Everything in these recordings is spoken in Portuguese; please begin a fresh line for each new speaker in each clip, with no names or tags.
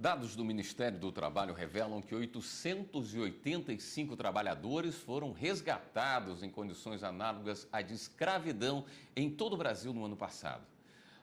Dados do Ministério do Trabalho revelam que 885 trabalhadores foram resgatados em condições análogas à de escravidão em todo o Brasil no ano passado.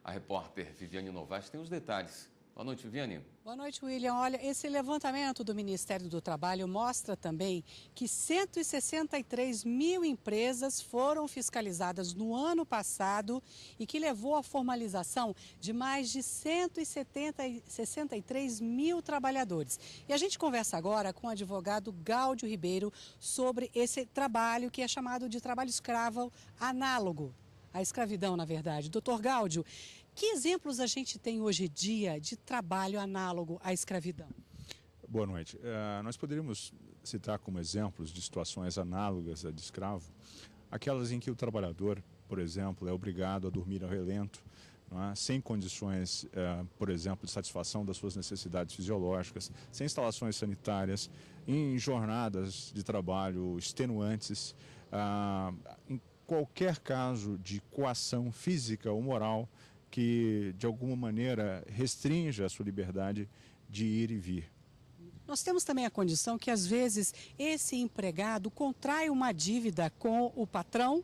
A repórter Viviane Novaes tem os detalhes. Boa noite, Viviane.
Boa noite, William. Olha, esse levantamento do Ministério do Trabalho mostra também que 163 mil empresas foram fiscalizadas no ano passado e que levou à formalização de mais de 163 mil trabalhadores. E a gente conversa agora com o advogado Gáudio Ribeiro sobre esse trabalho que é chamado de trabalho escravo análogo à escravidão, na verdade. Doutor Gáudio, que exemplos a gente tem hoje em dia de trabalho análogo à escravidão?
Boa noite. Nós poderíamos citar como exemplos de situações análogas à de escravo, aquelas em que o trabalhador, por exemplo, é obrigado a dormir ao relento, não é? Sem condições, por exemplo, de satisfação das suas necessidades fisiológicas, sem instalações sanitárias, em jornadas de trabalho extenuantes, em qualquer caso de coação física ou moral que, de alguma maneira, restringe a sua liberdade de ir e vir.
Nós temos também a condição que, às vezes, esse empregado contrai uma dívida com o patrão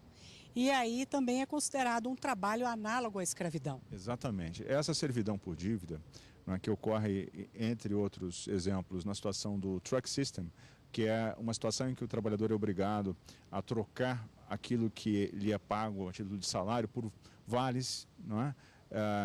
e aí também é considerado um trabalho análogo à escravidão.
Exatamente. Essa servidão por dívida, né, que ocorre, entre outros exemplos, na situação do truck system, que é uma situação em que o trabalhador é obrigado a trocar aquilo que lhe é pago a título de salário por vales, não é?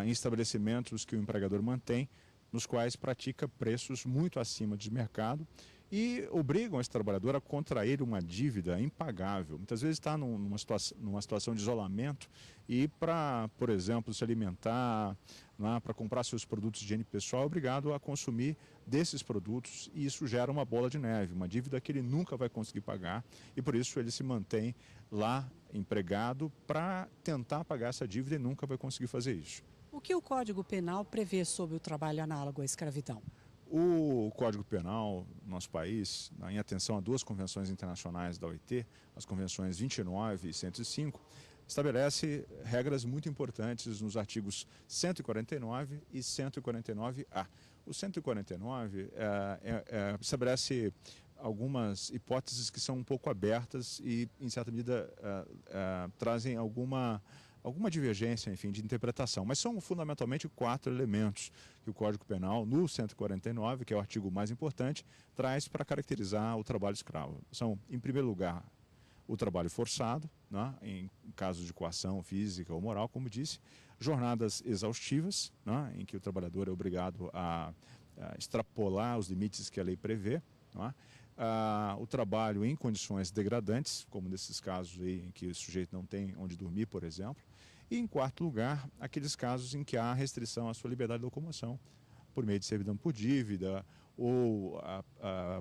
Em estabelecimentos que o empregador mantém, nos quais pratica preços muito acima de mercado e obrigam esse trabalhador a contrair uma dívida impagável. Muitas vezes está numa situação de isolamento e para, por exemplo, se alimentar, para comprar seus produtos de higiene pessoal, é obrigado a consumir desses produtos e isso gera uma bola de neve, uma dívida que ele nunca vai conseguir pagar e por isso ele se mantém lá empregado para tentar pagar essa dívida e nunca vai conseguir fazer isso.
O que o Código Penal prevê sobre o trabalho análogo à escravidão?
O Código Penal, no nosso país, em atenção a duas convenções internacionais da OIT, as convenções 29 e 105, estabelece regras muito importantes nos artigos 149 e 149-A. O 149 estabelece algumas hipóteses que são um pouco abertas e, em certa medida, trazem alguma divergência, enfim, de interpretação. Mas são fundamentalmente 4 elementos que o Código Penal, no 149, que é o artigo mais importante, traz para caracterizar o trabalho escravo. São, em primeiro lugar, o trabalho forçado, né, em casos de coação física ou moral, como disse, jornadas exaustivas, né, em que o trabalhador é obrigado a extrapolar os limites que a lei prevê, né, o trabalho em condições degradantes, como nesses casos aí em que o sujeito não tem onde dormir, por exemplo, e em quarto lugar, aqueles casos em que há restrição à sua liberdade de locomoção, por meio de servidão por dívida, ou,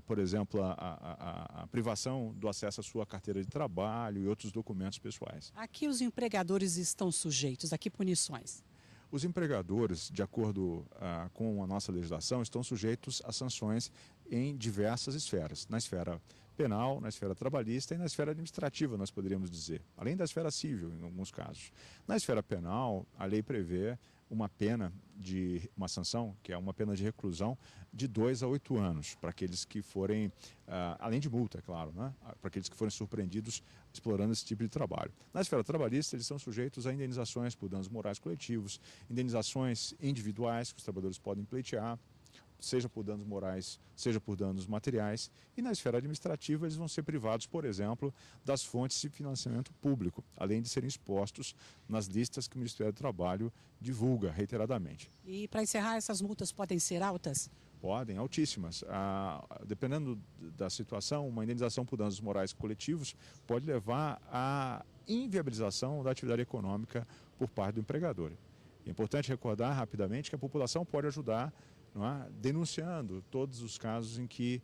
por exemplo, a privação do acesso à sua carteira de trabalho e outros documentos pessoais.
A que os empregadores estão sujeitos? A que punições?
Os empregadores, de acordo com a nossa legislação, estão sujeitos a sanções em diversas esferas. Na esfera penal, na esfera trabalhista e na esfera administrativa, nós poderíamos dizer. Além da esfera civil, em alguns casos. Na esfera penal, a lei prevê uma sanção, que é uma pena de reclusão, de 2 a 8 anos, para aqueles que forem, além de multa, é claro, né? Para aqueles que forem surpreendidos explorando esse tipo de trabalho. Na esfera trabalhista, eles são sujeitos a indenizações por danos morais coletivos, indenizações individuais que os trabalhadores podem pleitear, seja por danos morais, seja por danos materiais, e na esfera administrativa eles vão ser privados, por exemplo, das fontes de financiamento público, além de serem expostos nas listas que o Ministério do Trabalho divulga reiteradamente.
E para encerrar, essas multas podem ser altas?
Podem, altíssimas. Dependendo da situação, uma indenização por danos morais coletivos pode levar à inviabilização da atividade econômica por parte do empregador. É importante recordar rapidamente que a população pode ajudar, não é, denunciando todos os casos em que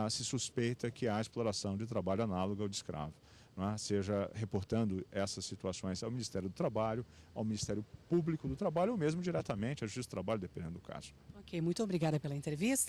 se suspeita que há exploração de trabalho análogo ao de escravo. Não é? Seja reportando essas situações ao Ministério do Trabalho, ao Ministério Público do Trabalho ou mesmo diretamente à Justiça do Trabalho, dependendo do caso.
Ok, muito obrigada pela entrevista.